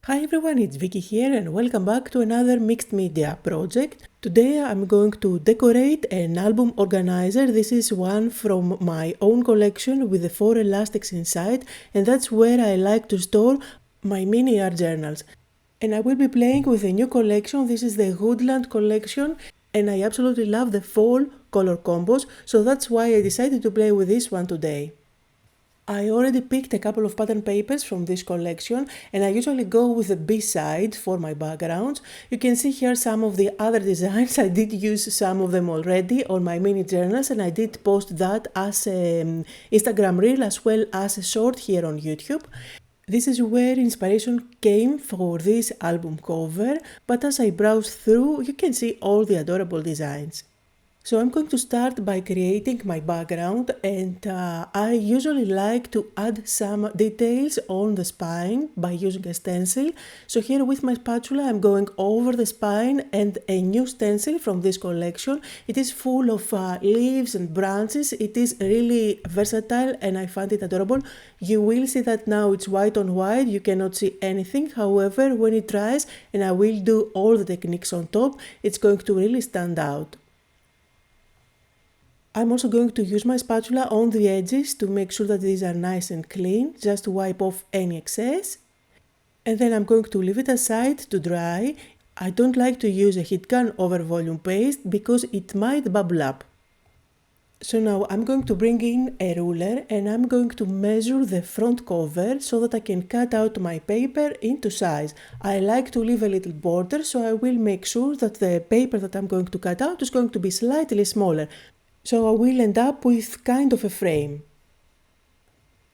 Hi everyone, it's Vicky here and welcome back to another mixed media project. Today I'm going to decorate an album organizer. This is one from my own collection with the 4 elastics inside, and that's where I like to store my mini art journals. And I will be playing with a new collection. This is the Woodland collection and I absolutely love the fall color combos, so that's why I decided to play with this one today. I already picked a couple of pattern papers from this collection and I usually go with the B-side for my backgrounds. You can see here some of the other designs. I did use some of them already on my mini journals and I did post that as an Instagram reel as well as a short here on YouTube. This is where inspiration came for this album cover, but as I browse through you can see all the adorable designs. So I'm going to start by creating my background and I usually like to add some details on the spine by using a stencil. So here with my spatula I'm going over the spine and a new stencil from this collection. It is full of leaves and branches. It is really versatile and I find it adorable. You will see that now it's white on white, you cannot see anything. However, when it dries and I will do all the techniques on top, it's going to really stand out. I'm also going to use my spatula on the edges to make sure that these are nice and clean, just to wipe off any excess. And then I'm going to leave it aside to dry. I don't like to use a heat gun over volume paste because it might bubble up. So now I'm going to bring in a ruler and I'm going to measure the front cover so that I can cut out my paper into size. I like to leave a little border, so I will make sure that the paper that I'm going to cut out is going to be slightly smaller. So I will end up with kind of a frame.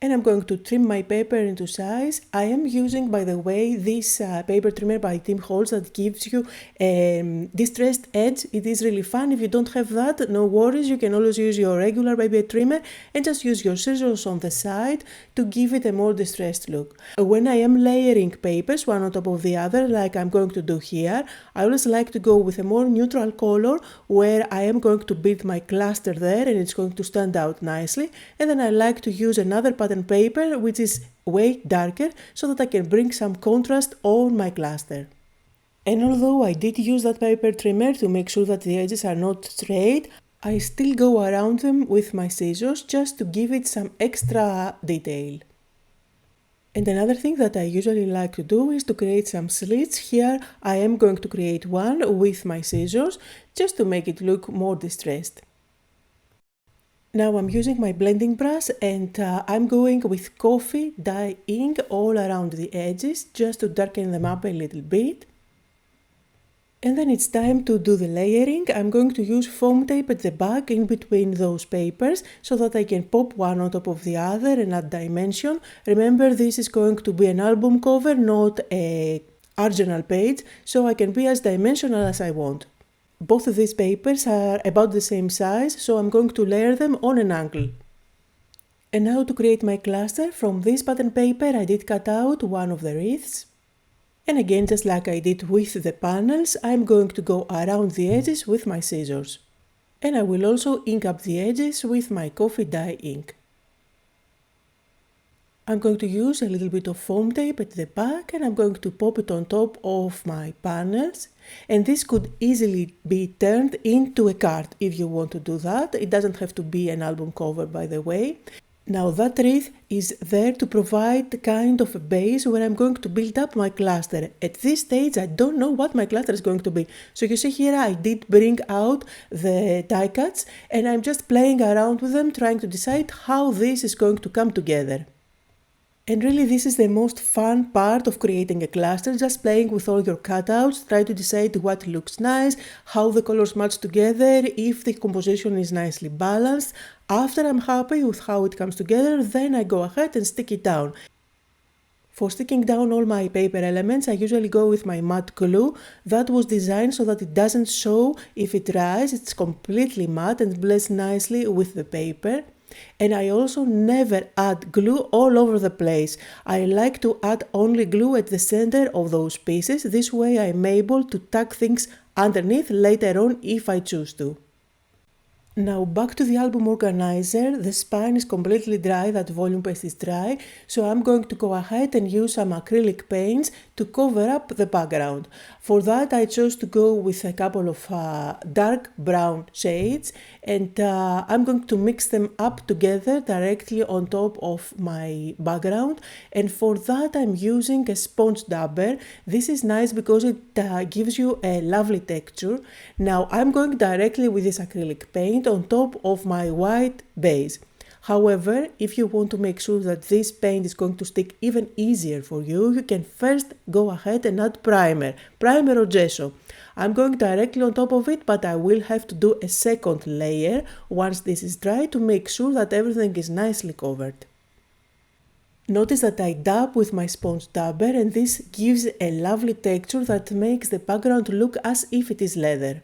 And I'm going to trim my paper into size. I am using, by the way, this paper trimmer by Tim Holtz that gives you a distressed edge. It is really fun. If you don't have that, no worries. You can always use your regular paper trimmer and just use your scissors on the side to give it a more distressed look. When I am layering papers one on top of the other, like I'm going to do here, I always like to go with a more neutral color where I am going to build my cluster there and it's going to stand out nicely. And then I like to use another pattern paper which is way darker so that I can bring some contrast on my cluster. And although I did use that paper trimmer to make sure that the edges are not straight, I still go around them with my scissors just to give it some extra detail. And another thing that I usually like to do is to create some slits. Here I am going to create one with my scissors just to make it look more distressed. Now I'm using my blending brush and I'm going with coffee dye ink all around the edges just to darken them up a little bit. And then it's time to do the layering. I'm going to use foam tape at the back in between those papers so that I can pop one on top of the other and add dimension. Remember, this is going to be an album cover, not a art journal page, so I can be as dimensional as I want. Both of these papers are about the same size, so I'm going to layer them on an angle. And now to create my cluster, from this pattern paper I did cut out one of the wreaths. And again, just like I did with the panels, I'm going to go around the edges with my scissors. And I will also ink up the edges with my coffee dye ink. I'm going to use a little bit of foam tape at the back and I'm going to pop it on top of my panels. And this could easily be turned into a card if you want to do that. It doesn't have to be an album cover, by the way. Now that wreath is there to provide kind of a base where I'm going to build up my cluster. At this stage I don't know what my cluster is going to be. So you see here I did bring out the die cuts and I'm just playing around with them, trying to decide how this is going to come together. And really this is the most fun part of creating a cluster, just playing with all your cutouts, try to decide what looks nice, how the colors match together, if the composition is nicely balanced. After I'm happy with how it comes together, then I go ahead and stick it down. For sticking down all my paper elements, I usually go with my matte glue. That was designed so that it doesn't show if it dries, it's completely matte and blends nicely with the paper. And I also never add glue all over the place. I like to add only glue at the center of those pieces. This way I'm able to tuck things underneath later on if I choose to. Now back to the album organizer, the spine is completely dry, that volume paste is dry, so I'm going to go ahead and use some acrylic paints to cover up the background. For that I chose to go with a couple of dark brown shades, and I'm going to mix them up together directly on top of my background, and for that I'm using a sponge dabber. This is nice because it gives you a lovely texture. Now I'm going directly with this acrylic paint on top of my white base. However, if you want to make sure that this paint is going to stick even easier for you, you can first go ahead and add primer or gesso. I'm going directly on top of it, but I will have to do a second layer once this is dry to make sure that everything is nicely covered. Notice that I dab with my sponge dabber, and this gives a lovely texture that makes the background look as if it is leather.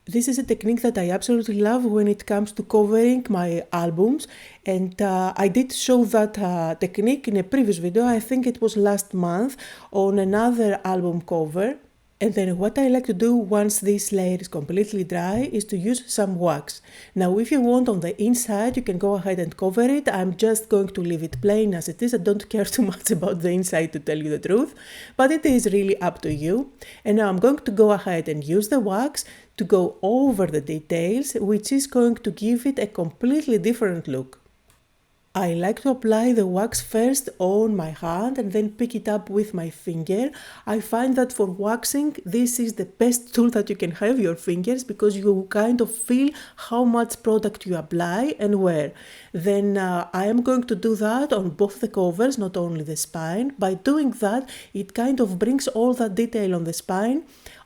This is a technique that I absolutely love when it comes to covering my albums, and I did show that technique in a previous video. I think it was last month on another album cover. And then what I like to do once this layer is completely dry is to use some wax. Now if you want on the inside, you can go ahead and cover it. I'm just going to leave it plain as it is. I don't care too much about the inside, to tell you the truth, but it is really up to you. And now I'm going to go ahead and use the wax to go over the details, which is going to give it a completely different look. I like to apply the wax first on my hand and then pick it up with my finger. I find that for waxing, this is the best tool that you can have, your fingers, because you kind of feel how much product you apply and where. Then I am going to do that on both the covers, not only the spine. By doing that, it kind of brings all that detail on the spine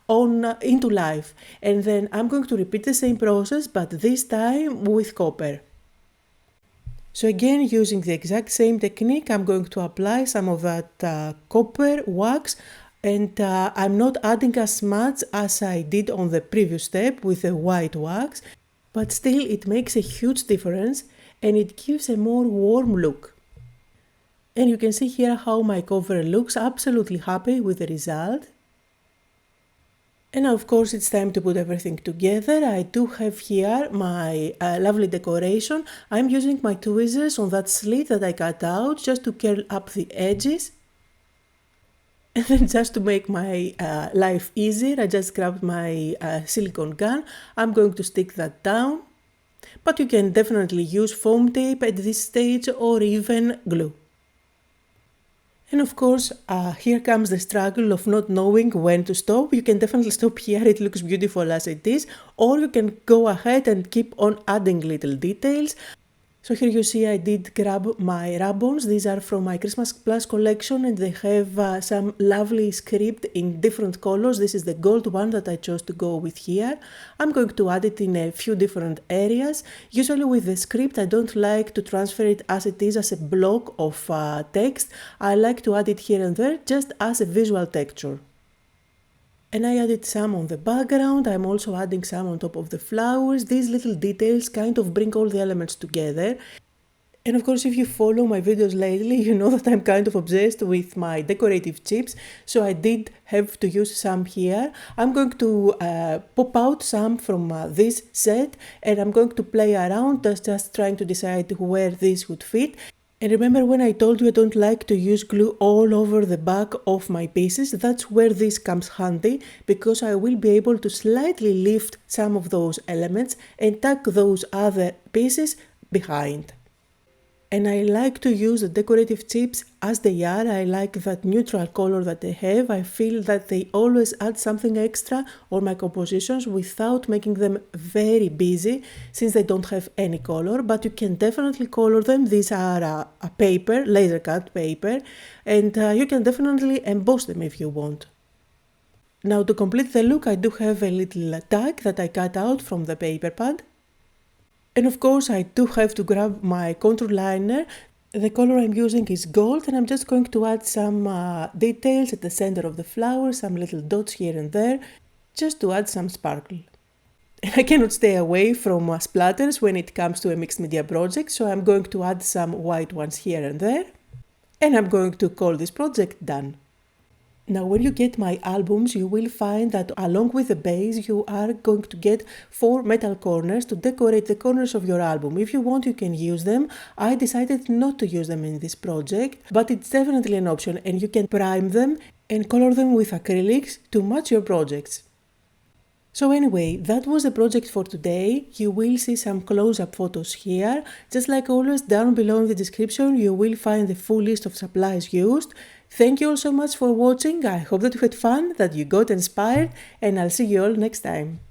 into life. And then I'm going to repeat the same process, but this time with copper. So again, using the exact same technique, I'm going to apply some of that copper wax, and I'm not adding as much as I did on the previous step with the white wax, but still it makes a huge difference and it gives a more warm look. And you can see here how my cover looks, absolutely happy with the result. And now of course it's time to put everything together. I do have here my lovely decoration. I'm using my tweezers on that slit that I cut out just to curl up the edges. And then just to make my life easier, I just grabbed my silicone gun. I'm going to stick that down. But you can definitely use foam tape at this stage or even glue. And of course, here comes the struggle of not knowing when to stop. You can definitely stop here, it looks beautiful as it is, or you can go ahead and keep on adding little details. So here you see I did grab my ribbons. These are from my Christmas Plus collection and they have some lovely script in different colors. This is the gold one that I chose to go with here. I'm going to add it in a few different areas. Usually with the script I don't like to transfer it as it is as a block of text. I like to add it here and there just as a visual texture. And I added some on the background, I'm also adding some on top of the flowers. These little details kind of bring all the elements together. And of course, if you follow my videos lately, you know that I'm kind of obsessed with my decorative chips, so I did have to use some here. I'm going to pop out some from this set and I'm going to play around, just trying to decide where this would fit. And remember when I told you I don't like to use glue all over the back of my pieces? That's where this comes handy, because I will be able to slightly lift some of those elements and tuck those other pieces behind. And I like to use the decorative chips as they are. I like that neutral color that they have. I feel that they always add something extra on my compositions without making them very busy, since they don't have any color, but you can definitely color them. These are a paper, laser cut paper, and you can definitely emboss them if you want. Now to complete the look, I do have a little tag that I cut out from the paper pad. And of course I do have to grab my contour liner. The color I'm using is gold and I'm just going to add some details at the center of the flower, some little dots here and there, just to add some sparkle. And I cannot stay away from splatters when it comes to a mixed media project, so I'm going to add some white ones here and there. And I'm going to call this project done. Now, when you get my albums, you will find that along with the base, you are going to get 4 metal corners to decorate the corners of your album. If you want, you can use them. I decided not to use them in this project, but it's definitely an option, and you can prime them and color them with acrylics to match your projects. So anyway, that was the project for today. You will see some close-up photos here. Just like always, down below in the description you will find the full list of supplies used. Thank you all so much for watching. I hope that you had fun, that you got inspired, and I'll see you all next time.